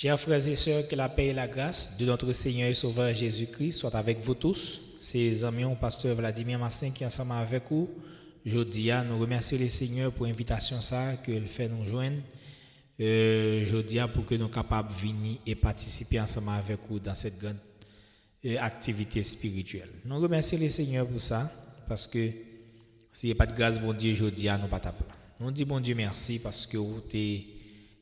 Chers frères et sœurs, que la paix et la grâce de notre Seigneur et Sauveur Jésus-Christ soient avec vous tous. C'est amis, pasteur Vladimir Massin qui est ensemble avec vous. Aujourd'hui, nous remercions le Seigneur pour l'invitation qu'il fait nous joindre. Aujourd'hui, pour que nous soyons capables de venir et participer ensemble avec vous dans cette grande activité spirituelle. Nous remercions le Seigneur pour ça, parce que s'il n'y a pas de grâce, bon Dieu, aujourd'hui, nous pas ta place. Nous disons bon Dieu merci parce que vous avez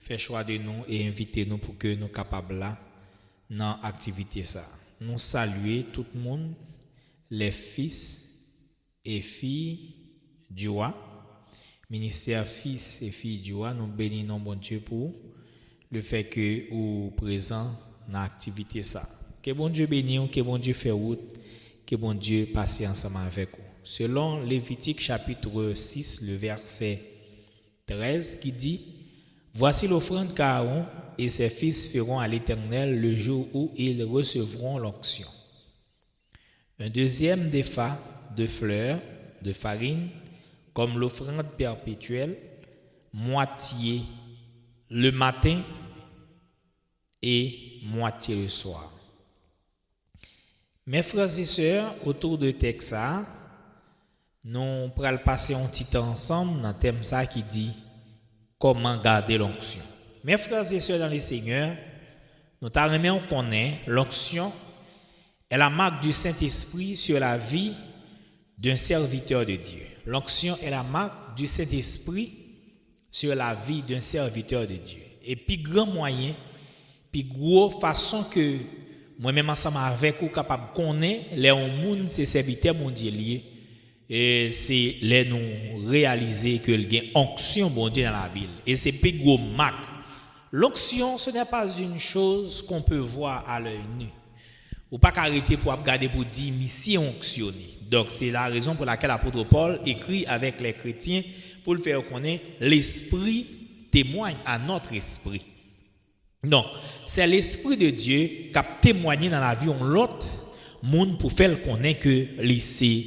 fait choix de nous et invité nous pour que nous soyons capables là dans l'activité ça. Nous saluons tout le monde, les fils et filles du roi, ministère fils et filles du roi. Nous bénissons bon Dieu pour le fait que vous présent dans l'activité ça. Que bon Dieu bénisse, que bon Dieu fait route, que bon Dieu passe ensemble avec vous. Selon Lévitique chapitre 6, le verset 13 qui dit: voici l'offrande qu'Aaron et ses fils feront à l'Éternel le jour où ils recevront l'onction. Un deuxième défa de fleurs de farine comme l'offrande perpétuelle, moitié le matin et moitié le soir. Mes frères et sœurs, autour de Texas, nous pourrons passer un petit temps ensemble dans le thème ça qui dit comment garder l'onction. Mes frères et sœurs dans le Seigneur, nous t'arrêtons qu'on connaît l'onction est la marque du Saint-Esprit sur la vie d'un serviteur de Dieu. L'onction est la marque du Saint-Esprit sur la vie d'un serviteur de Dieu. Et puis grand moyen, puis gros façon que moi-même ensemble avec vous capable de connaître les monde ces serviteurs mondiaux. Et c'est les nous réaliser que il y a une onction bon Dieu dans la ville. Et c'est plus gros marque. L'onction, ce n'est pas une chose qu'on peut voir à l'œil nu. Ou pas qu'arrêter pour regarder pour dire mission onctionné. Donc c'est la raison pour laquelle l'apôtre Paul écrit avec les chrétiens pour le faire connaître l'esprit témoigne à notre esprit. Donc c'est l'esprit de Dieu qui a témoigné dans la vie de l'autre monde pour faire connaître que c'est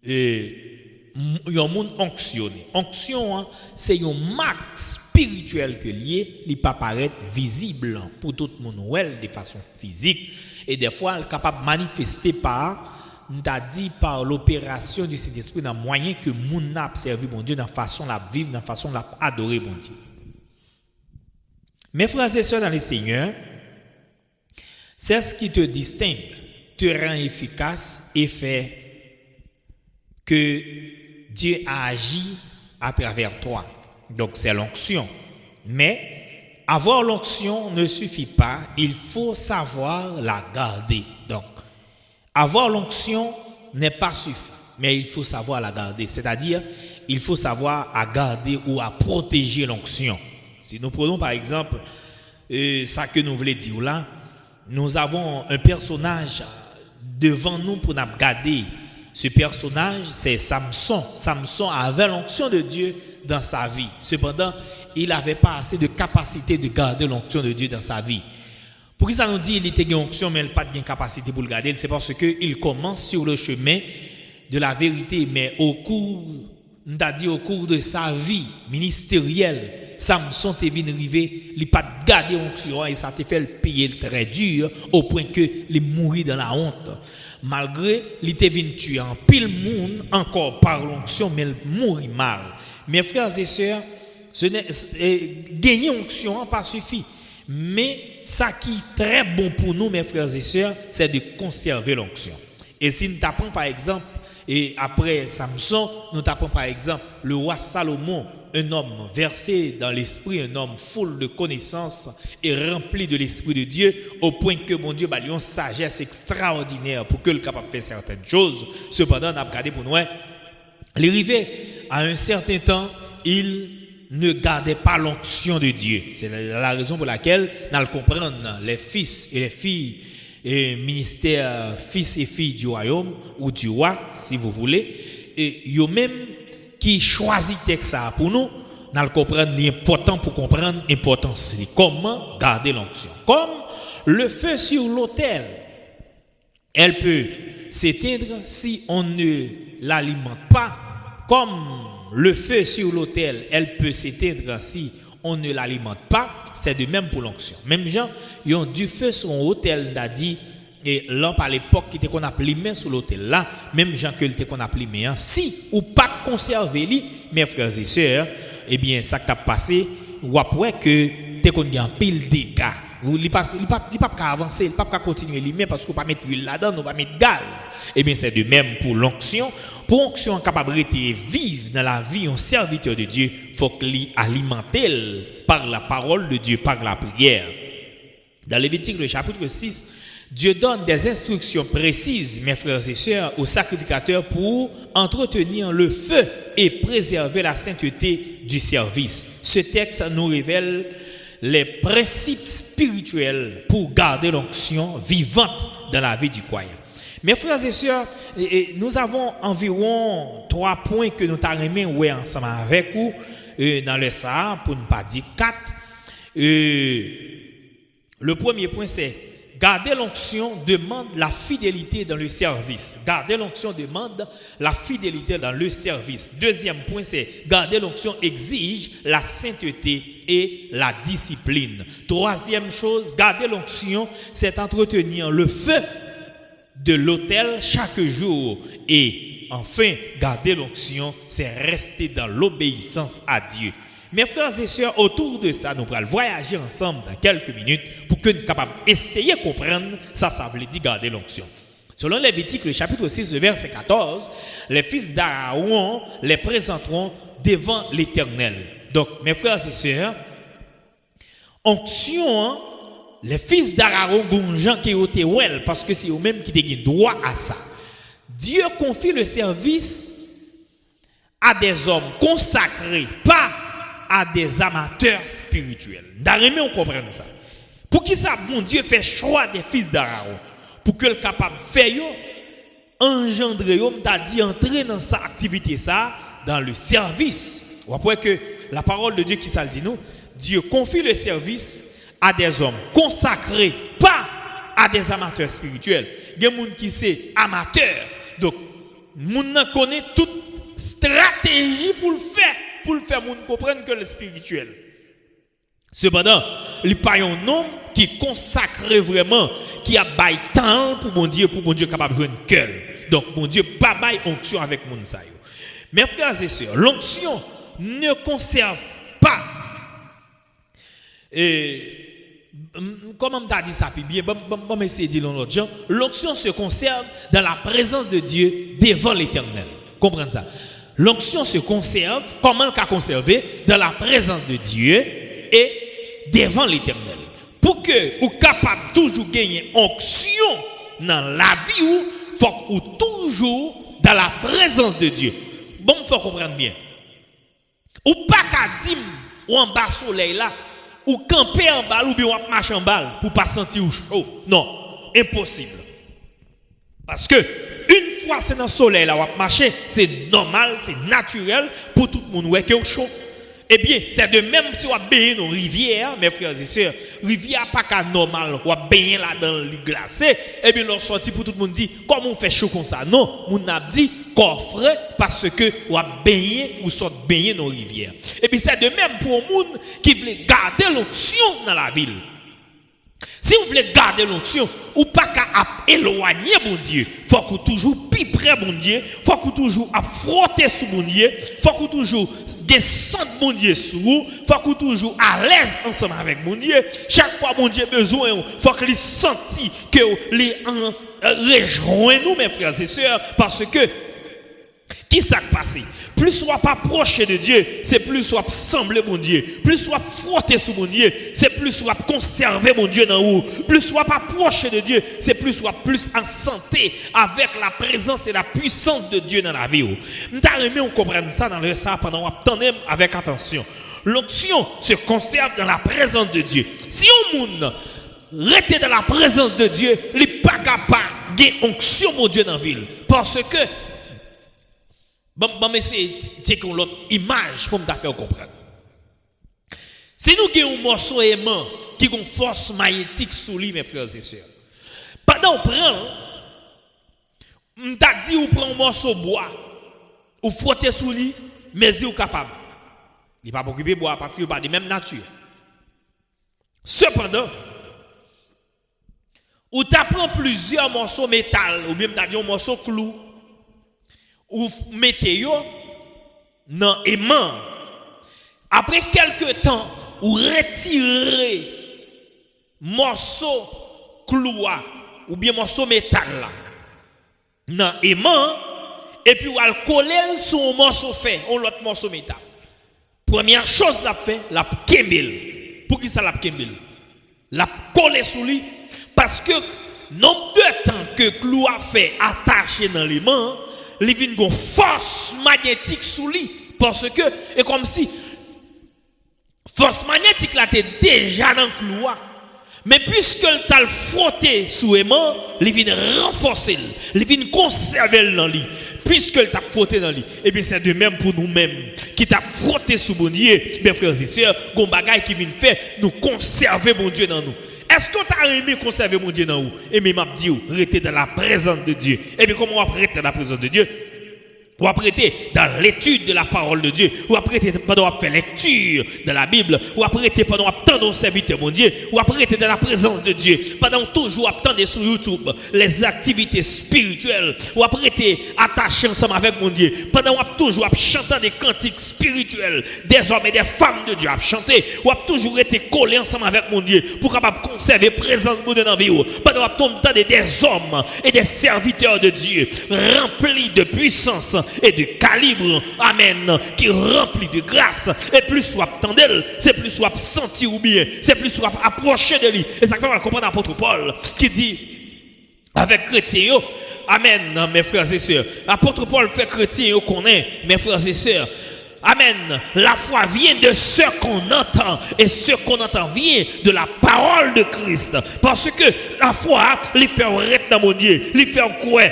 un monde onctionné. Onction, c'est une marque spirituelle que lié, il pas paraître visible pour tout le monde de façon physique et des fois elle est capable de manifester par l'opération du Saint-Esprit dans moyen que monde n'a observé bon Dieu dans façon la vivre, dans façon la adorer bon Dieu. Mes frères et sœurs dans le Seigneur, c'est ce qui te distingue, te rend efficace et fait que Dieu a agi à travers toi. Donc c'est l'onction. Mais avoir l'onction ne suffit pas, il faut savoir la garder. Donc avoir l'onction n'est pas suffisant, mais il faut savoir la garder. C'est-à-dire, il faut savoir à garder ou à protéger l'onction. Si nous prenons par exemple ça que nous voulons dire là, nous avons un personnage devant nous pour nous garder. Ce personnage, c'est Samson. Samson avait l'onction de Dieu dans sa vie. Cependant, il n'avait pas assez de capacité de garder l'onction de Dieu dans sa vie. Pour qui ça nous dit qu'il était une onction, mais il n'a pas de capacité pour le garder? C'est parce qu'il commence sur le chemin de la vérité, mais au cours de sa vie ministérielle, Samson est venu arriver, il n'a pas gardé l'onction et ça te fait le payer très dur au point qu'il mourit dans la honte. Malgré il était venu tuer en pile monde encore par l'onction, mais il mourit mal. Mes frères et sœurs, gagner l'onction pas suffit. Mais ça qui est très bon pour nous, mes frères et sœurs, c'est de conserver l'onction. Et si nous apprenons par exemple, et après Samson, nous apprenons par exemple le roi Salomon, un homme versé dans l'esprit, un homme full de connaissances et rempli de l'esprit de Dieu, au point que mon Dieu a une sagesse extraordinaire pour qu'il soit capable de faire certaines choses. Cependant, on a regardé pour nous, l'arrivée à un certain temps, il ne gardait pas l'onction de Dieu. C'est la raison pour laquelle, nous comprenons les fils et les filles, et ministère fils et filles du royaume, ou du roi, si vous voulez, et eux-mêmes qui choisit ça pour nous, nous comprenons l'important pour comprendre l'importance. Comment garder l'onction. Comme le feu sur l'autel, elle peut s'éteindre si on ne l'alimente pas. Comme le feu sur l'autel, elle peut s'éteindre si on ne l'alimente pas, c'est de même pour l'onction. Même gens, ils ont du feu sur un hôtel, on a dit, et lampe à l'époque qui était qu'on a limé sur l'hôtel là, même gens que était qu'on a limé, si ou pas conserver lui, mes frères et sœurs, eh bien ça qui t'a passé, ou après que t'es qu'on a un pile dégâts. Il pas avancer, il pas continuer lui parce qu'on pas mettre l'huile là-dedans, on va mettre gaz. Eh bien c'est de même pour l'onction. Pour l'onction capable de vivre dans la vie un serviteur de Dieu, faut qu'il alimente par la parole de Dieu, par la prière. Dans Lévitique le chapitre 6, Dieu donne des instructions précises, mes frères et sœurs, aux sacrificateurs pour entretenir le feu et préserver la sainteté du service. Ce texte nous révèle les principes spirituels pour garder l'onction vivante dans la vie du croyant. Mes frères et sœurs, nous avons environ 3 points que nous t'arrimons ensemble avec vous dans le Sahara, pour ne pas dire 4. Le premier point, c'est garder l'onction demande la fidélité dans le service. Garder l'onction demande la fidélité dans le service. Deuxième point, c'est garder l'onction exige la sainteté et la discipline. Troisième chose, garder l'onction, c'est entretenir le feu de l'autel chaque jour. Et enfin, garder l'onction, c'est rester dans l'obéissance à Dieu. Mes frères et sœurs, autour de ça, nous allons voyager ensemble dans quelques minutes pour que nous soyons capables d'essayer de comprendre ça veut dire garder l'onction. Selon Lévitique, le chapitre 6, le verset 14, les fils d'Aaron les présenteront devant l'Éternel. Donc, mes frères et sœurs, onction, les fils d'Aaron, gens qui ont été well, parce que c'est eux-mêmes qui ont droit à ça. Dieu confie le service à des hommes consacrés, pas à des amateurs spirituels. D'ailleurs, on comprend ça. Pour qui ça, bon Dieu fait choix des fils d'Aaron? Pour que le capable de faire, engendrer, t'a dit entrer dans sa activité, ça, dans le service. Vous voyez que la parole de Dieu qui ça le dit nous, Dieu confie le service à des hommes consacrés, pas à des amateurs spirituels. Il y a des gens qui sont amateurs. Donc, les gens connaissent toute stratégie pour le faire. Pour le faire, les gens comprennent que le spirituel. Cependant, il n'y a pas un homme qui consacre vraiment, qui a bail temps pour mon Dieu capable de jouer une cœur. Donc, mon Dieu, pas bail onction avec mon sayo. Mes frères et sœurs, l'onction ne conserve pas. Comment on t'a dit ça, puis bien, bon, essayer de dire l'autre gens. L'onction se conserve dans la présence de Dieu devant l'Éternel. Comprenez ça? L'onction se conserve, comment le cas conservé? Dans la présence de Dieu et devant l'Éternel. Pour que vous capable toujours gagner onction dans la vie, il faut que vous toujours dans la présence de Dieu. Bon, il faut comprendre bien. Ou pas qu'à dire ou en bas soleil là, ou camper en bas ou bien marcher en bas pour pas sentir chaud. Non, impossible. Parce que une fois c'est dans le soleil là, on marcher, c'est normal, c'est naturel pour tout le monde ouais qui est chaud. Eh bien, c'est de même si on baigner dans rivière, mes frères et sœurs, rivière pas qu'à normal, on baigner là dans le glacé, eh bien l'on sorti pour tout le monde dit comment on fait chaud comme ça. Non, on a dit coffre parce que on baigner ou sort baigner dans rivière. Et puis c'est de même pour un monde qui veut garder l'onction dans la ville. Si vous voulez garder l'onction, ou pas qu'à éloigner mon Dieu, il faut que vous toujours plus près mon Dieu, il faut que vous toujours frotter sous mon Dieu, il faut que vous toujours descendre mon Dieu sous vous, il faut que vous toujours à l'aise ensemble avec mon Dieu. Chaque fois mon Dieu a besoin, il faut que vous sentiez que les rejoignez nous mes frères et sœurs, parce que qui s'est passé? Plus soit pas proche de Dieu, c'est plus soit sembler mon Dieu. Plus soit frotter sur mon Dieu, c'est plus soit conserver mon Dieu dans vous. Plus soit pas proche de Dieu, c'est plus soit plus en santé avec la présence et la puissance de Dieu dans la vie. Nous on comprendre ça dans le ça pendant qu'on attend avec attention. L'onction se conserve dans la présence de Dieu. Si on monde reste dans la présence de Dieu, il n'est pas capable de gagner onction mon Dieu dans la ville. Parce que bon, mais c'est une autre image pour me faire comprendre. Si nous avons un morceau aimant qui a une force magnétique sous lui, mes frères et sœurs, pendant qu'on prend, on t'a dit qu'on prend un morceau de bois, ou frotter sous lui, mais il est capable. Il n'est pas occupé de boire parce qu'il n'est pas de même nature. Cependant, ou tu prends plusieurs morceaux de métal, ou bien tu as un morceau de clou, ou mettez dans aimant. Après quelques temps, ou retirez morceau clou ou bien morceau métal là dans aimant et puis ou al coller sur un morceau fait, on l'autre morceau métal. Première chose l'a fait, la kembel. Pour qui ça la kembel? La coller sur lui parce que nombre de temps que clou a fait attaché dans l'aimant, il vient une force magnétique sur lui parce que et comme si force magnétique là était déjà dans le clou. Mais puisque le t'a frotté sous aimant, il vient renforcer, il vient conserver dans lui. Puisque le t'a frotté dans lui, et bien c'est de même pour nous-mêmes qui t'a frotté sous bon Dieu, mes frères et sœurs, gon bagaille qui vient faire nous conserver bon Dieu dans nous. Est-ce qu'on t'a aimé conserver mon Dieu dans nous? Et bien m'a dit rester dans la présence de Dieu. Et bien comment on va rester dans la présence de Dieu? Ou apprêter dans l'étude de la parole de Dieu, ou apprêter pendant qu'on fait lecture de la Bible, ou apprêter pendant qu'on attend au serviteur mon Dieu, ou apprêter dans la présence de Dieu, pendant toujours attendre sur YouTube les activités spirituelles, ou apprêter attaché ensemble avec mon Dieu, pendant qu'on toujours chanter des cantiques spirituels, des hommes et des femmes de Dieu à chanter, ou toujours été collé ensemble avec mon Dieu pour capable conserver présence de Dieu dans la vie, pendant qu'on entend des hommes et des serviteurs de Dieu remplis de puissance et de calibre, amen, qui remplit de grâce, et plus soit tendel, c'est plus soit senti ou bien, c'est plus soit approché de lui. Et ça fait on comprendre l'apôtre Paul qui dit avec chrétien, amen, mes frères et sœurs. L'apôtre Paul fait chrétien connaît, mes frères et sœurs. Amen. La foi vient de ce qu'on entend et ce qu'on entend vient de la parole de Christ. Parce que la foi, il fait arrêter dans mon Dieu, il fait croire.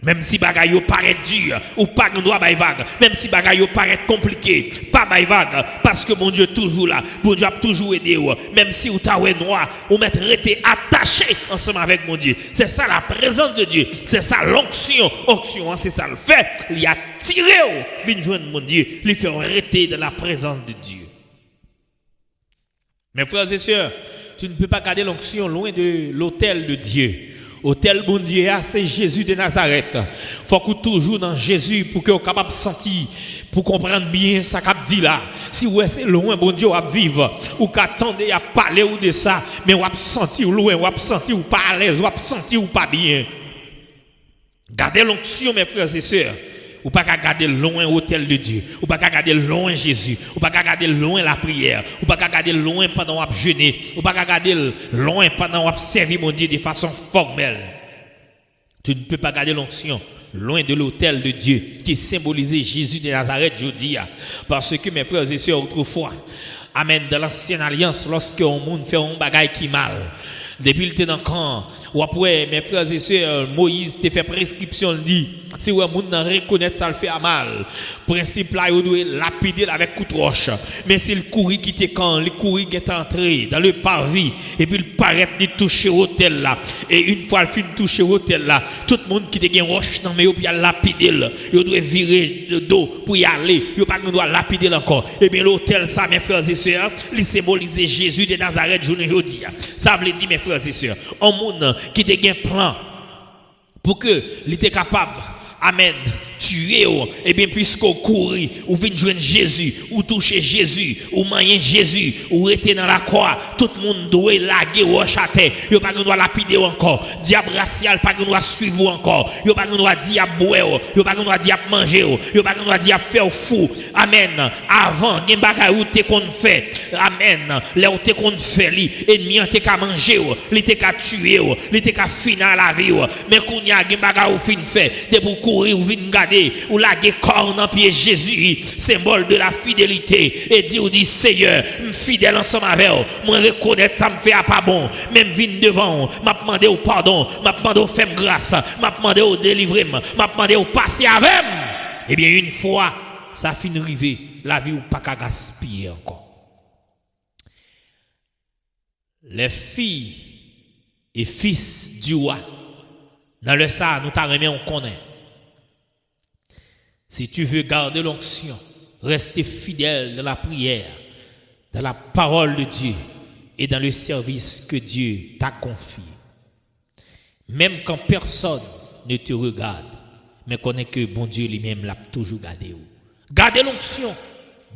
Même si bagaille paraît dur ou pas qu'on doit bailler vague, même si bagaille paraît compliqué, pas bailler vague parce que mon Dieu toujours là, mon Dieu a toujours aidé ou même si ou ta ouais noir, ou mettre rester attaché ensemble avec mon Dieu. C'est ça la présence de Dieu, c'est ça l'onction, onction, c'est ça le fait, il a tiré ou vient joindre mon Dieu, il fait rester dans la présence de Dieu. Mes frères et sœurs, tu ne peux pas garder l'onction loin de l'autel de Dieu. Hôtel bon Dieu, c'est Jésus de Nazareth. Faut que toujours dans Jésus pour que vous capable de sentir, pour comprendre bien ça qu'a dit là. Si ouais c'est loin bon Dieu à vivre ou qu'attendez à parler ou de ça, mais vous sentir loin, vous sentir ou pas à l'aise, vous sentir ou pas bien. Gardez l'onction mes frères et sœurs. Ou pas qu'à garder loin l'autel de Dieu, ou pas qu'à garder loin Jésus, ou pas qu'à garder loin la prière, ou pas qu'à garder loin pendant qu'on jeûner, ou pas qu'à garder loin pendant qu'on servir mon Dieu de façon formelle. Tu ne peux pas garder l'onction loin de l'autel de Dieu qui symbolisait Jésus de Nazareth, je dis, parce que mes frères et sœurs autrefois, amen, dans l'ancienne alliance, lorsque un monde fait un bagaille qui mal, depuis le temps dans le camp, ou après mes frères et sœurs, Moïse te fait prescription, dit, si vous reconnaître ça le fait à mal. Principe là, vous devez lapider avec coup de roche. Mais si le courri qui était quand, le courri qui est entré dans le parvis, et puis il paraît de toucher l'hôtel là. Et une fois il finit de toucher l'hôtel là, tout le monde qui te gagne roche dans mais puis il lapider là. Il doit virer de dos pour y aller. Il pas doit lapider encore. Et bien l'hôtel ça mes frères et sœurs, il symbolise Jésus de Nazareth journée aujourd'hui. Ça veut dire mes frères et sœurs, un monde qui te gagne plan pour que il était capable amen, tuer, et bien puisqu'on courir, ou vient joindre Jésus, ou toucher Jésus, ou manger Jésus, ou rester dans la croix, tout le monde doit laguer ou achater, il n'y a pas qu'on doit lapider encore, diable racial, pas qu'on doit suivre encore, il n'y a pas qu'on doit dire boire, il n'y a pas qu'on doit dire manger, il n'y a pas qu'on doit dire faire fou, amen, avant, il y a bagay ou te qu'on fait, amen, là où te qu'on fait, l'ennemi te qu'à manger, il te qu'à tuer, il te qu'à finir la vie, mais qu'on y a un bagay ou fin fait, de pour courir ou vin garder ou laguer corps dans pied Jésus symbole de la fidélité et dit Seigneur fidèle ensemble avec moi reconnaître ça me fait pas bon même vin devant m'a demandé au pardon m'a demandé au faire grâce m'a demandé au délivrer m'a demandé au passer avec et bien une fois ça finit arrivé la vie ou pas qu'à gaspiller encore les filles et fils du roi dans le ça nous t'a remis on connaît. Si tu veux garder l'onction rester fidèle dans la prière, dans la parole de Dieu et dans le service que Dieu t'a confié. Même quand personne ne te regarde, mais connaît que bon Dieu lui-même l'a toujours gardé. Garder l'onction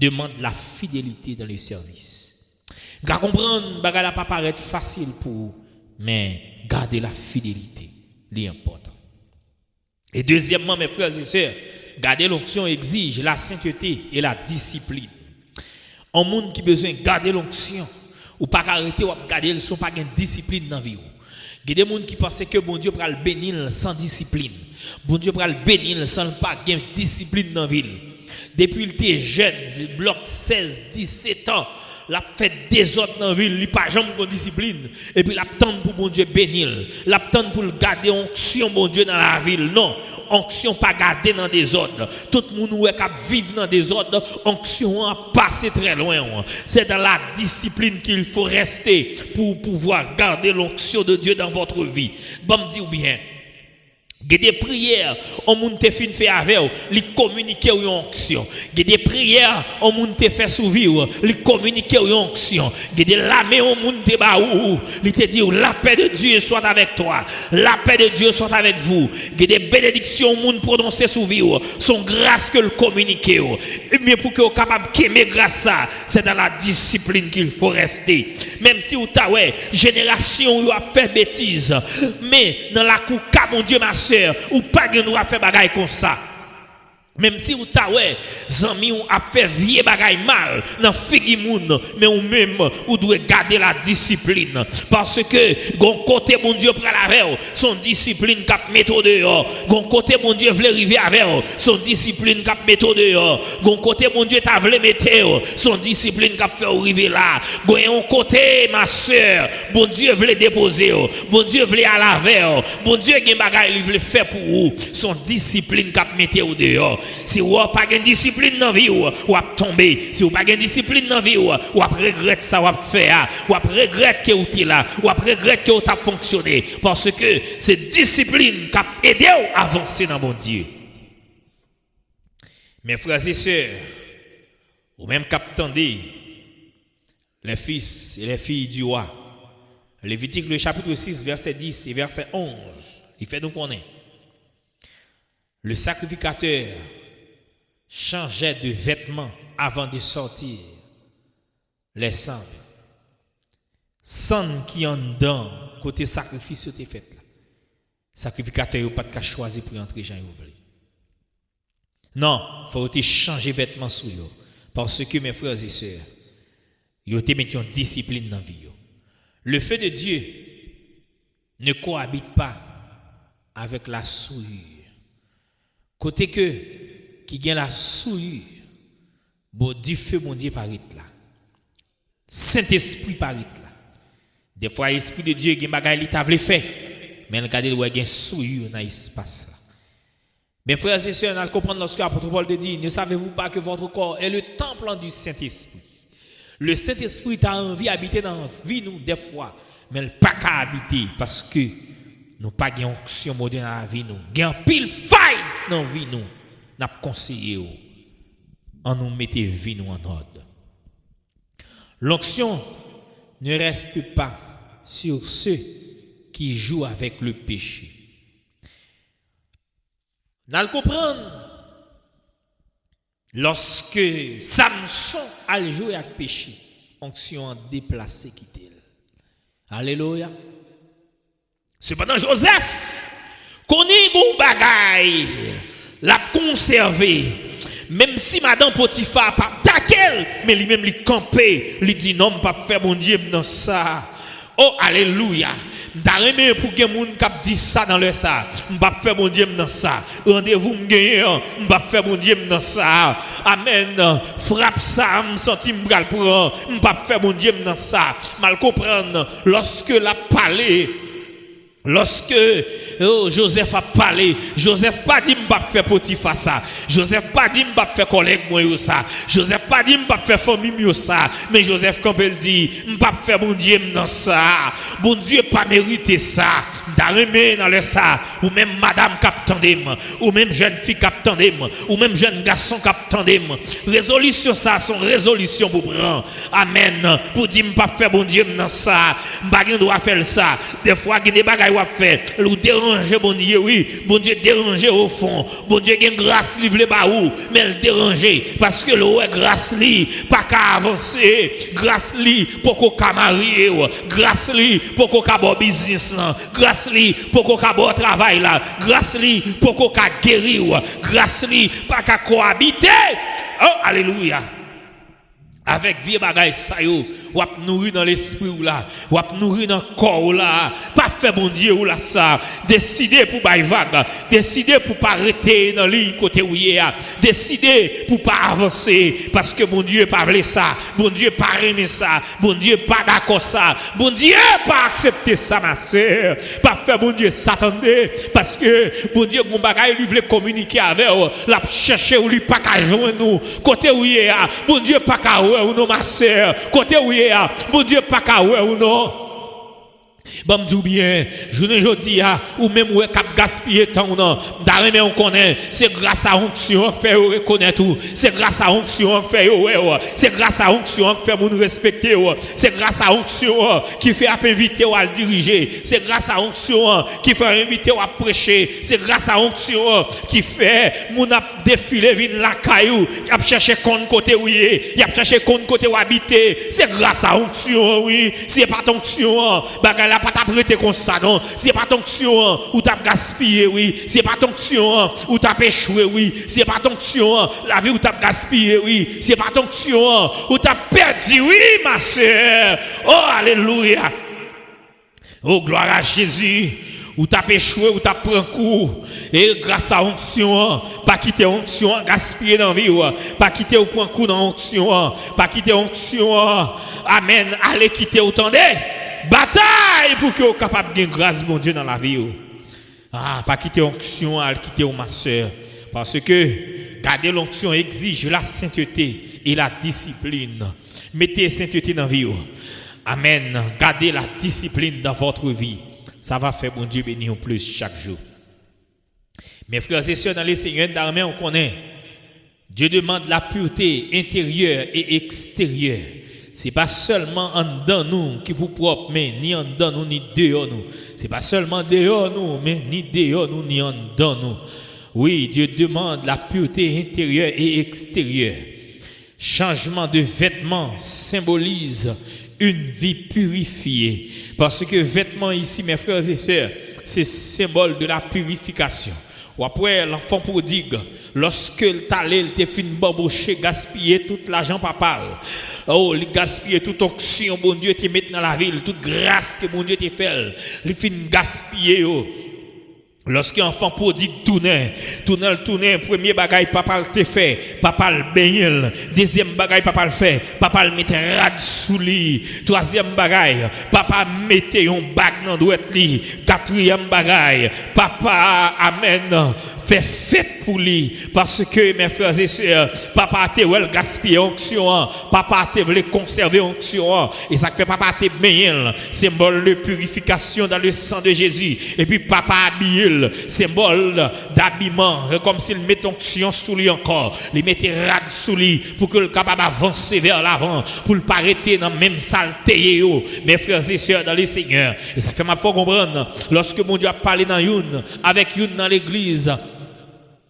demande la fidélité dans le service. Car comprendre, bagala pas paraître facile pour vous, mais garder la fidélité, c'est important. Et deuxièmement, mes frères et sœurs, garder l'onction exige la sainteté et la discipline. Un monde qui a besoin de garder l'onction, ou pas arrêter ou garder, ils ne sont pas de discipline dans la vie. Il y a des gens qui pensent que bon Dieu va le bénir sans discipline. Bon Dieu va le bénir sans pas de discipline dans la ville. Depuis qu'il était jeune, bloc 16, 17 ans, il a fait des autres dans la ville, il n'a pas jamais de discipline. Et puis il attend pour bon Dieu bénir. Il attend pour garder onction bon Dieu dans la ville. Non, onction pas garder dans des ordres. Tout le monde qui vit dans des ordres, onction a passé très loin. C'est dans la discipline qu'il faut rester pour pouvoir garder l'onction de Dieu dans votre vie. Bon, me dit ou bien. Il y a des prières, on moun te fin fait avec, li communiquer une onction. Il y a des prières, on moun te fait souvir, li communiquer une onction. Il y a des lamés, on moun te ba ou, li te dit la paix de Dieu soit avec toi, la paix de Dieu soit avec vous. Il y a des bénédictions, moun prononcer souvir, son grâce que le communiquer. Mais pour que vous capable d'aimer grâce ça, c'est dans la discipline qu'il faut rester. Même si vous avez génération où a fait bêtise, mais dans la couca mon Dieu ma soeur, ou pas de nous a fait bagaille comme ça. Même si vous avez zami ou a fait vieux bagaille mal dans figi moun, mais ou même ou doit garder la discipline parce que gon côté bon Dieu prend la veille son discipline cap méthode dehors, gon côté bon Dieu veut arriver avec son discipline cap méthode dehors, gon côté bon Dieu t'a veut mettre son discipline cap faire arriver là, gon côté ma sœur bon Dieu veut déposer, bon Dieu veut à la veille, bon Dieu gen bagaille il veut faire pour vous, son discipline cap mettre au dehors. Si vous n'avez pas de discipline dans la vie, vous allez tomber. Si vous n'avez pas de discipline dans la vie, vous allez regretter ça, vous allez faire. Vous allez regretter que vous êtes là. Vous allez regretter que vous avez fonctionné. Parce que c'est discipline qui a aidé à avancer dans mon Dieu. Mes frères et sœurs, ou même qui attendez les fils et les filles du roi. Lévitique, le chapitre 6, verset 10 et verset 11. Il fait donc qu'on est. Le sacrificateur changeait de vêtements avant de sortir les cendres. Cendres qui en dedans, côté sacrifice, était fait là. Sacrificateur n'a pas de choisi pour entrer Jean ouvert. Non, il faut changer de vêtements sur eux. Parce que mes frères et sœurs, ils ont mis une discipline dans la vie. Le feu de Dieu ne cohabite pas avec la souillure. Côté que qui gagne la souillure, bon du feu mon Dieu paraît là. Saint-Esprit paraît là. Des fois l'esprit de Dieu qui bagaille li t'a vle fait, mais regardez où gagne souillure dans l'espace là. Mes frères et sœurs, on comprendre lorsque l'apôtre Paul te dit, ne savez-vous pas que votre corps est le temple du Saint-Esprit. Le Saint-Esprit a envie d'habiter dans la vie nous des fois, mais il pas qu'à habiter parce que nous pas gain onction moderne dans la vie nous. Gain pile faille dans la vie nous. N'a conseillé en nous mettre vie nous en ordre. L'onction ne reste pas sur ceux qui jouent avec le péché. Nous allons comprendre lorsque Samson a joué avec le péché, onction a déplacé quitter. Alléluia. Cependant Joseph connaît bon bagaille, l'a conservé. Même si madame Potiphar pas taquel, mais lui même lui camper, lui dit non pas faire mon Dieu dans ça. Oh alléluia. M'ta pour que moun k'ap dit ça dans le ça. M'pa faire mon Dieu dans ça. Rendez-vous m'gagner, m'pa faire mon Dieu dans ça. Amen. Frappe ça, m'senti m'bral pour m'pa faire mon Dieu dans ça. Mal comprendre lorsque la parlé. Lorsque Joseph a parlé, Joseph pas dit m'pa faire Potiphar ça. Joseph pas dit m'pa faire collègue moi ça. Joseph pas dit m'pa faire famille moi ça. Mais Joseph quand il dit m'pa faire bon Dieu dans ça. Bon Dieu pas mérité ça. d'arrimer dans le ça, ou même madame captandem, ou même jeune fille captandem, ou même jeune garçon captandem. Résolution ça, son résolution pour prendre. Amen. Pour dire, pas faire bon Dieu dans ça, pas doit faire ça. Des fois, il y a des bagages à faire, ou déranger bon Dieu, oui, bon Dieu déranger au fond, bon Dieu a grâce livre ba ou, mais le déranger, parce que le grâce li, pas qu'à avancer, grâce li, pour qu'on marier, grâce li, pour qu'on bon business, grâce li, pour qu'on bon travail là, grâce li, pour qu'on guérir, grâce li, pas qu'à cohabiter. Oh, alléluia. Avec vieux bagaille ça yo, ou ap nourrir dans l'esprit ou là, ou ap nourrir dans le corps ou là, pas faire bon Dieu ou là ça, décider pour pas vague, décider pour pas arrêter dans le côté où il est, décider pour pas avancer, parce que bon Dieu pas veut ça, bon Dieu pas aimer ça, bon Dieu pas d'accord ça, bon Dieu pas accepter ça ma sœur, pas faire bon Dieu s'attendre, parce que bon Dieu mon bagaille lui veut communiquer avec ou, la chercher ou lui pas qu'à joindre nous, côté où il est, bon Dieu pas qu'à ou non ma sœur, côté où il est, bon Dieu pas qu'à ou non. Bon me dit bien, je ne dis ou même ou cap gaspiller temps non, d'arriver on connaît, c'est grâce à onction fait reconnaître tout, c'est grâce à onction fait c'est grâce à onction fait nous respecter, c'est grâce à onction qui fait inviter à le diriger, c'est grâce à onction qui fait inviter à prêcher, c'est grâce à onction qui fait mon a défiler vinn la caillou, il a chercher compte côté où il a chercher compte côté où habiter, c'est grâce à onction oui, c'est pas ton onction bagarre pas t'apprêter comme ça non, c'est pas ton onction ou t'as gaspillé oui, c'est pas ton onction ou t'as échoué oui, c'est pas ton onction la vie où t'as gaspillé oui, c'est pas ton onction ou t'as perdu oui ma sœur. Oh alléluia. Oh gloire à Jésus. Ou t'as échoué, ou t'as pris un coup, et grâce à onction, pas quitter onction, gaspiller dans la vie, pas quitter au point coup dans onction, pas quitter onction, amen, allez quitter autant de bataille pour que vous capable de grâce mon Dieu dans la vie. Ah, pas quitter onction, allez quitter ma soeur, parce que garder l'onction exige la sainteté et la discipline. Mettez sainteté dans la vie. Amen, gardez la discipline dans votre vie. Ça va faire bon Dieu bénir en plus chaque jour. Mes frères et sœurs dans les seigneurs d'armée, on connaît. Dieu demande la pureté intérieure et extérieure. Ce n'est pas seulement en dedans nous qui vous propre, mais ni en dedans nous, ni dehors nous. Ce n'est pas seulement dehors nous, mais ni dehors nous, ni en dedans nous. Oui, Dieu demande la pureté intérieure et extérieure. Changement de vêtements symbolise une vie purifiée. Parce que vêtements ici, mes frères et sœurs, c'est symbole de la purification. Ou après, l'enfant prodigue, lorsque il t'allait, il t'a fait bamboucher, gaspiller tout l'argent papal. Oh, il gaspiller toute onction, bon Dieu, te met dans la ville, toute grâce que bon Dieu te fait. Il fait gaspiller. Lorsqu'un enfant prodigue tournait, premier bagaille papa le te fait, papa le baigner, deuxième bagaille papa le fait, papa le mettait rad sous lit, troisième bagaille, papa mettait un bague dans douette li, quatrième bagaille, papa amen, fait fête pour lui, parce que mes frères et sœurs, papa te veut gaspiller onction, papa te veut conserver onction, et ça fait papa te baigner, symbole de purification dans le sang de Jésus, et puis papa habillé symbole d'habillement, comme s'il met onction sous lui encore, il mettait rad sous lui pour que le capable avancer vers l'avant, pour ne pas arrêter dans la même saleté, mes frères et sœurs dans les seigneurs. Et ça fait ma foi comprendre, lorsque mon Dieu a parlé avec une dans l'église,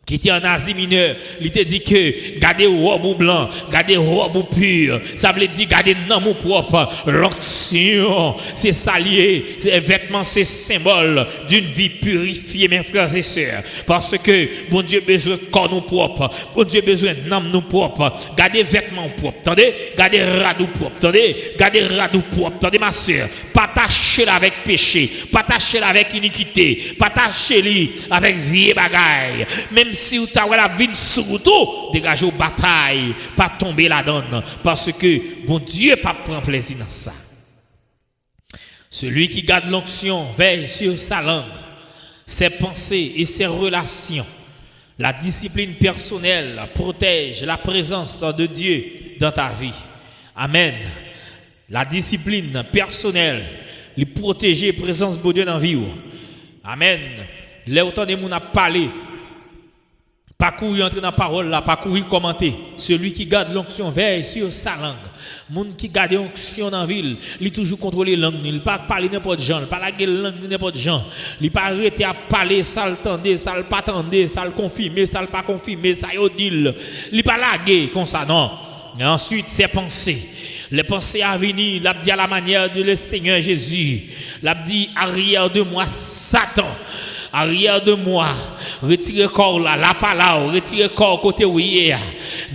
qui était en Asie mineure, il te dit que gardez robe blanc, gardez robe pure, ça veut dire gardez nom propre, l'onction, c'est salier, c'est vêtements, c'est symbole d'une vie purifiée, mes frères et sœurs, parce que bon Dieu besoin de corps nous propre, bon Dieu besoin de nom nous propre, gardez vêtements propres, attendez, gardez radou propre, attendez, gardez radou propre, attendez ma sœur, pas tâcher avec péché, pas tâcher avec iniquité, pas tâcher avec vieille bagaille, même si vous avez la vie sur tout, dégagez vos batailles, pas tomber la donne, parce que bon Dieu pas prend plaisir dans ça. Celui qui garde l'onction veille sur sa langue, ses pensées et ses relations. La discipline personnelle protège la présence de Dieu dans ta vie. Amen. La discipline personnelle, les protéger la présence de Dieu dans la vie. Amen. Là autant de monde a parlé. Pas courir entrer dans la parole là, pas courir commenter. Celui qui garde l'onction veille sur sa langue. Moun qui garde l'onction dans la ville, il toujours contrôler langue, il pas parler n'importe gens, il pas la langue n'importe gens. Il pas arrêter à parler ça le tendre, ça le pas tendre, ça le confirmer, ça le pas confirmer, ça yo dit. Il pas laguer comme ça non. Et ensuite ses pensées. Les pensées à venir, l'a dit à la manière de le Seigneur Jésus. L'a dit arrière de moi Satan. Arrière de moi, retirez corps là, la parole, retirez corps côté où il est.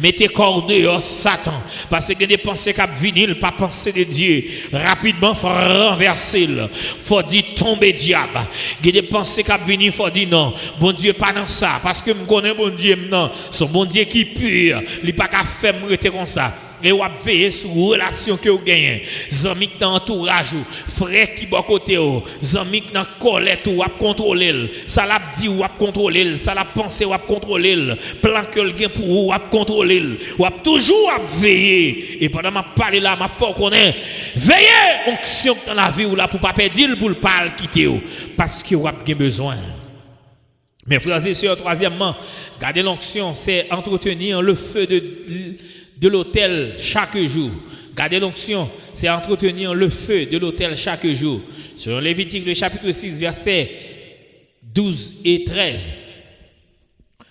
Mettez corps dehors, Satan. Parce que des pensées qui viennent, pas penser de Dieu. Rapidement, il faut renverser. Il faut dire tomber diable. Il y a des pensées qui viennent, il faut dire non. Bon Dieu, pas dans ça. Parce que je connais bon Dieu, non. Son bon Dieu qui est pur. Il n'est pas qu'à faire me comme ça. Et on va veiller sur la relation que vous gagnez. Zami qui dans l'entourage, frère qui est côté, zami qui dans la colère, ou va contrôler. Ça l'a dit, ou va contrôler. Ça l'a pensé, ou va contrôler. Plan que le gain pour vous, ou va contrôler. Ou va toujours veiller. Et pendant que je parle là, je faut qu'on ait veillez, onction dans la vie, ou là, pour ne pas perdre, pour ne pas quitter. Parce que vous avez besoin. Mes frères et sœurs, troisièmement, garder l'onction, c'est entretenir le feu de l'autel chaque jour. Garder l'onction, c'est entretenir le feu de l'autel chaque jour. Selon Lévitique, le chapitre 6, versets 12 et 13.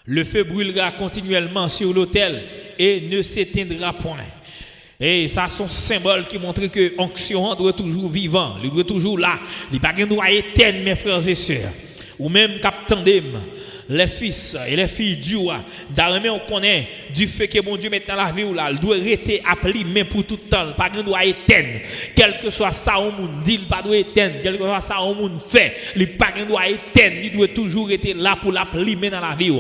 Le feu brûlera continuellement sur l'autel et ne s'éteindra point. Et ça, c'est un symbole qui montre que l'onction doit toujours vivant, il doit toujours là. Il n'y a pas de éteindre, mes frères et sœurs. Ou même captandem. Les fils et les filles du roi, d'armée on connaît du fait que mon Dieu met dans la vie ou là, il doit rester appelé mais pour tout le temps, pas qu'il doit éteindre. Quel que soit ça on monde dit, il pas doit éteindre, quel que soit ça on monde fait, il pas qu'il doit éteindre, il doit toujours être là pour l'appeler dans la vie.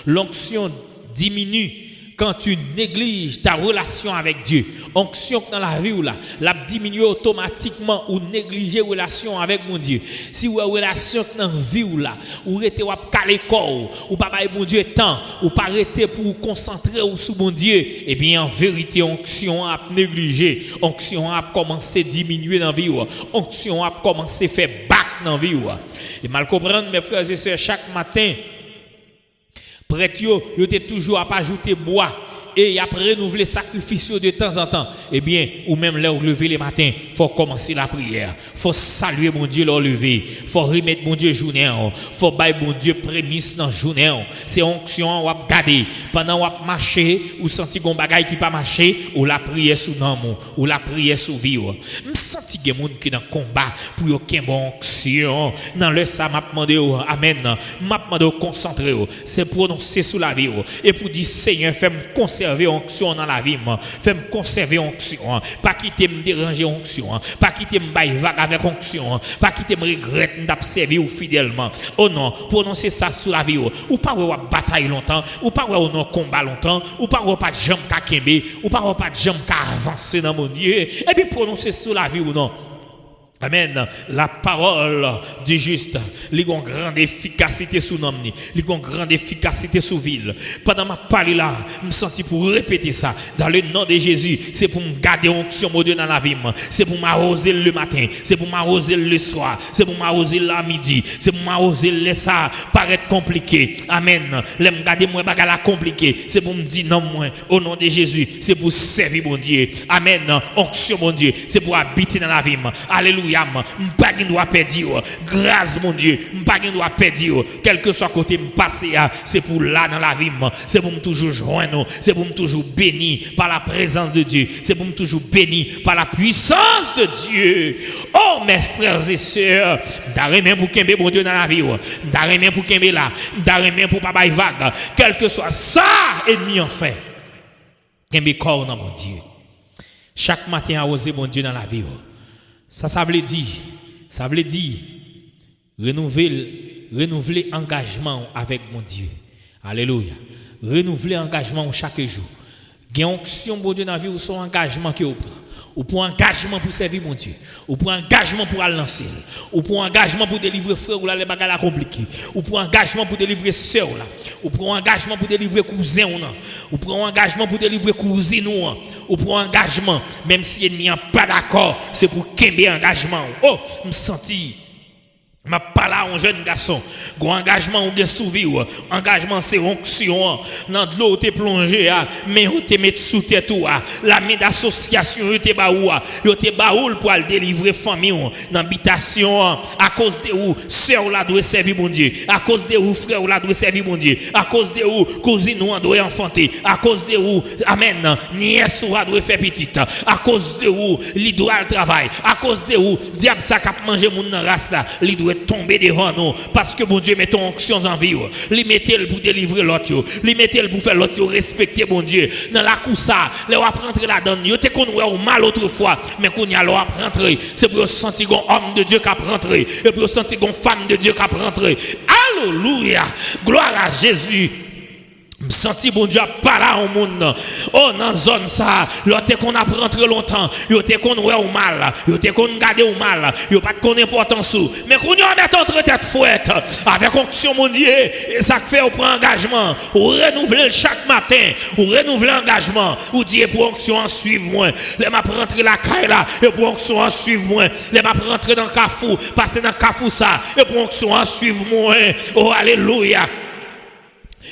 L'onction diminue quand tu négliges ta relation avec Dieu. Onction dans la vie ou là, la diminue automatiquement ou négliger relation avec mon Dieu. Si vous avez relation dans la vie ou là, ou rete ou calé corps, ou pas bon Dieu temps, ou pas arrêter pour concentrer sur mon Dieu, eh bien en vérité onction a négligé, onction a commencé à diminuer dans la vie ou, onction a commencé à faire back dans la vie ou. Et mal comprendre mes frères et sœurs, chaque matin prêtre yo était toujours à pas ajouter bois et après renouveler sacrifice de temps en temps. Eh bien, ou même là où lever les matins, faut commencer la prière. Faut saluer mon Dieu leur lever. Faut remettre mon Dieu journée. Faut bailler mon Dieu prémisse dans journée. C'est onction ou à garder pendant ou à marcher ou sentir gon bagaille qui pas marcher ou la prière sous nom ou la prière sous vie. Me senti gen moun qui dans combat pour yo ken bon onction. Dans le ça m'a demandé amen. M'a demandé concentrer. C'est prononcer sous la vie et pour dire Seigneur fais-moi conserver onction dans la vie, fais-moi conserver onction, pas quitter me déranger onction, pas quitter me bailler vague avec onction, pas quitter me regretter d'observer ou fidèlement. Oh non, prononcer ça sous la vie ou pas ou bataille longtemps, ou pas ou non combat longtemps, ou pas ou pas de jambe ka kembe, ou pas ou pas de jambe ka avancer dans mon Dieu, et puis prononcer sous la vie ou non. Amen. La parole du juste, il y a une grande efficacité sous nom, il y a une grande efficacité sous ville. Pendant ma parole là, je me sens pour répéter ça. Dans le nom de Jésus, c'est pour me garder onction mon Dieu dans la vie. C'est pour m'arroser le matin, c'est pour m'arroser le soir, c'est pour m'arroser la midi, c'est pour m'arroser le ça paraître compliqué. Amen. L'aime garder moi bagala compliqué, c'est pour me dire non moi au nom de Jésus, c'est pour servir mon Dieu. Amen. Onction mon Dieu, c'est pour habiter dans la vie. Alléluia. M'pas qui doit perdre grâce mon Dieu, m'pas qui doit perdre quel que soit côté me passer, c'est pour là dans la vie, c'est pour me toujours joindre, c'est pour me toujours béni par la présence de Dieu, c'est pour me toujours béni par la puissance de Dieu. Oh mes frères et sœurs, d'arrêter pour qu'aimer mon Dieu dans la vie, d'arrêter pour qu'aimer là, d'arrêter pour pas bailler vague, quel que soit ça ennemi en fait. Qu'aimer corps dans mon Dieu. Chaque matin arroser mon Dieu dans la vie. Ça veut dire renouveler engagement avec mon Dieu. Alléluia. Renouveler engagement chaque jour. Gain onction mon Dieu dans la vie ou son engagement que vous prenez. Ou pour engagement pour servir mon Dieu, ou pour engagement pour aller lancer, ou pour engagement pour délivrer frère ou là les bagages compliqués, ou pour engagement pour délivrer sœur là, ou pour engagement pour délivrer cousin ou pour engagement pour délivrer cousine ou pour engagement même si ennemi n'est pas d'accord, c'est pour qu'aimer engagement. Oh, me sentir m'a pas là un jeune garçon, un engagement ou un souvir, engagement c'est onction, dans de l'eau t'es plongé, mais ou t'es mettre sous tête ou la main d'association ou t'es baoul pour aller délivrer famille dans habitation à cause de où sœur là doit servir mon Dieu, à cause de où frère là doit servir mon Dieu, à cause de où cousine ou doit enfanter, à cause de où amen nièce ou doit faire petite, à cause de où li doit travail, à cause de où diable ça cap manger mon dans race là, li doit tomber devant nous parce que bon Dieu met ton onction en vie, li mettez pour délivrer l'autre, li mettez pour faire l'autre respecter bon Dieu dans la coussa, les va rentrer là-dedans, yo te connait ou mal autrefois, mais qu'on y a l'on rentrer, c'est pour sentir un homme de Dieu qui a rentré et pour sentir une femme de Dieu qui a rentré. Alléluia, gloire à Jésus. Me senti bon Dieu pas là au monde. Oh dans zone ça, l'autre qu'on a rentré longtemps, yo te qu'on ouais ou mal, yo te qu'on garder ou mal, yo pas de importance mais qu'on y met entre tête fouette avec onction mon Dieu, et ça fait au prend engagement, ou renouveler chaque matin, ou renouveler engagement, ou dire pour onction en suivre moi. Les m'a rentrer la caille là, et pour onction en suivre moi. Les m'a rentrer dans Carrefour, passer dans Carrefour ça, et pour onction en suivre moi. Oh alléluia.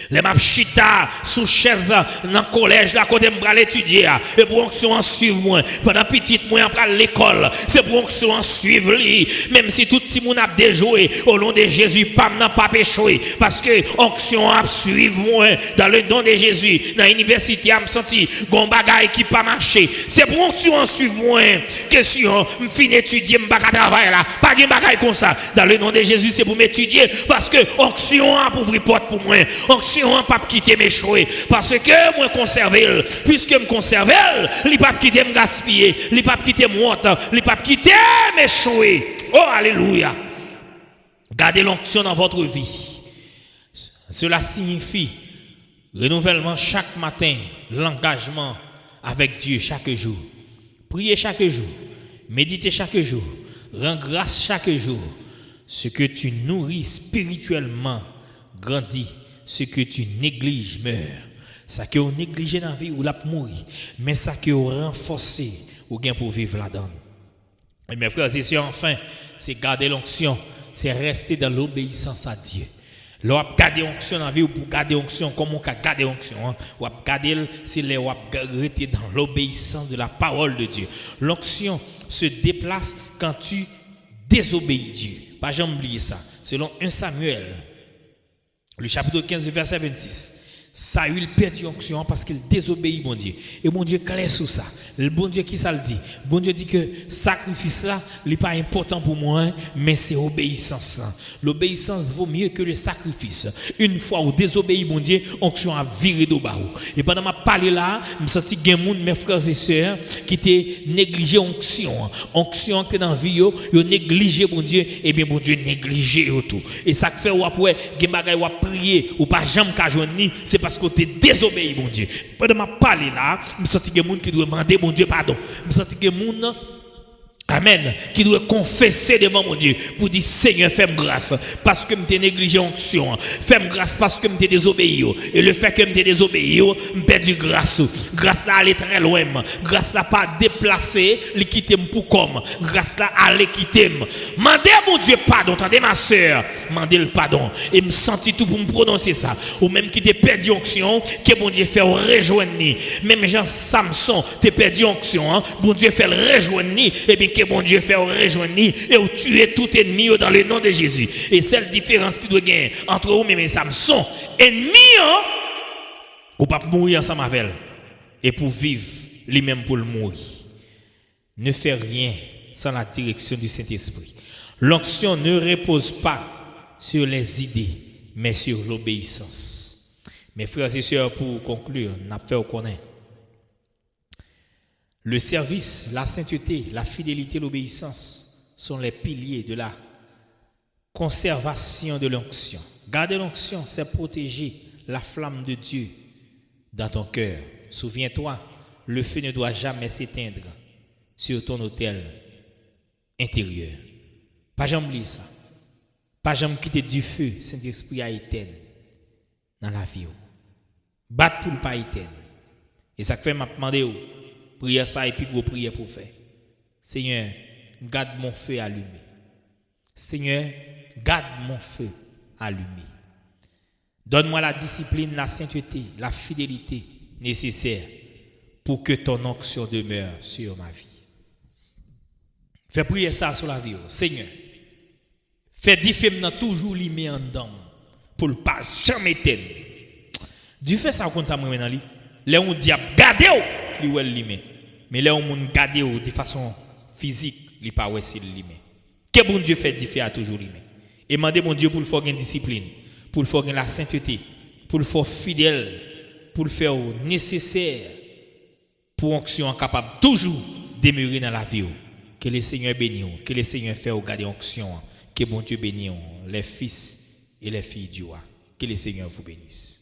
Les mapchita sous chaise dans le collège là côté m'bral étudier et pour onction en suivre moi pendant petite moi en l'école c'est pour onction en suivre lui même si tout petit monde a déjoué au nom de Jésus pas péché parce que onction a suivre moi dans le nom de Jésus dans l'université a me senti gon bagaille qui pas marché c'est pour onction en suivre moi question me fin étudier me pas travailler là pas de bagaille comme ça dans le nom de Jésus c'est pour m'étudier parce que onction a pour ouvrir porte pour moi. Si on pas quitter mes choix parce que moi conserver puisque me conserver il pas quitter me gaspiller il pas quitter moi il pas quitter mes choix. Oh alléluia, gardez l'onction dans votre vie, cela signifie renouvellement chaque matin, l'engagement avec Dieu chaque jour, prier chaque jour, méditer chaque jour, rendre grâce chaque jour. Ce que tu nourris spirituellement grandit, ce que tu négliges meurt. Ça que on néglige dans la vie ou la mourir, mais ça que on renforcé ou gain pour vivre là-dedans. Et mes frères et sœurs, enfin, c'est garder l'onction, c'est rester dans l'obéissance à Dieu. Là, on garder l'onction dans la vie ou pour garder l'onction, comment on peut garder l'onction, ou garder c'est les rester dans l'obéissance de la parole de Dieu. L'onction se déplace quand tu désobéis Dieu. Pas jamais oublier ça. Selon 1 Samuel le chapitre 15, verset 26. Saül perdit l'onction parce qu'il désobéit mon Dieu. Et mon Dieu clair sur ça. Le bon Dieu qui ça le dit? Bon Dieu dit que sacrifice là, il n'est pas important pour moi, mais c'est obéissance là. L'obéissance vaut mieux que le sacrifice. Une fois où désobéit mon Dieu, onction a viré de bas. Et pendant ma parler là, je me senti que mes frères et sœurs qui étaient négligé onction. Onction qui est dans la vie, ils négligé mon Dieu, et bien mon Dieu négligé tout. Et ça fait ou après, ou prier ou pas jamais qu'à joindre, c'est parce que tu désobéis mon Dieu. Pendant ma parler là, je me sens que monde qui doit demander mon Dieu pardon. Je me sens que monde amen, qui doit confesser devant mon Dieu pour dire Seigneur fais-moi grâce parce que m'ai négligé onction, fais-moi grâce parce que m'ai désobéi et le fait que m'ai désobéi me perdu grâce là aller très loin, grâce là pas déplacer li quitter pour comme grâce là aller quitter mandez mon Dieu pardon, attendez ma sœur, mandez le pardon et me sentir tout pour me prononcer ça ou même qui t'ai perdu onction que mon Dieu fait rejoindre même Jean Samson t'es perdu onction bon Dieu fait le rejoindre et bien que mon Dieu fait rejoindre et ou tuer tout ennemi dans le nom de Jésus. Et c'est la différence qui doit gagner entre vous et Samson. Ennemi, ou pas mourir ensemble avec elle. Et pour vivre, lui-même pour le mourir. Ne fais rien sans la direction du Saint-Esprit. L'onction ne repose pas sur les idées, mais sur l'obéissance. Mes frères et sœurs, pour conclure, n'a fait au connaître. Le service, la sainteté, la fidélité, l'obéissance sont les piliers de la conservation de l'onction. Garder l'onction, c'est protéger la flamme de Dieu dans ton cœur. Souviens-toi, le feu ne doit jamais s'éteindre sur ton autel intérieur. Pas jamais oublier ça. Pas jamais quitter du feu, Saint-Esprit à éteindre dans la vie. Battre pour ne pas éteindre. Et ça fait m'a demandé prière ça et puis gros prière pour faire. Seigneur, garde mon feu allumé. Seigneur, garde mon feu allumé. Donne-moi la discipline, la sainteté, la fidélité nécessaire pour que ton onction demeure sur ma vie. Fais prier ça sur la vie. Seigneur, fais différent toujours limer en dedans pour ne pas jamais tel. Dieu fait ça comme ça moi maintenant. Là on dit garder lui ou limer. Mais là on garder de façon physique, il pas ouais s'il limer. Que bon Dieu fait différent toujours limer. Et demandez mon Dieu pour le faire une discipline, pour le faire la sainteté, pour le faire fidèle, pour le faire nécessaire pour onction capable toujours demeurer dans la vie. Que le Seigneur bénisse, que le Seigneur fait garder onction, que bon Dieu bénisse les fils et les filles du roi. Que le Seigneur vous bénisse.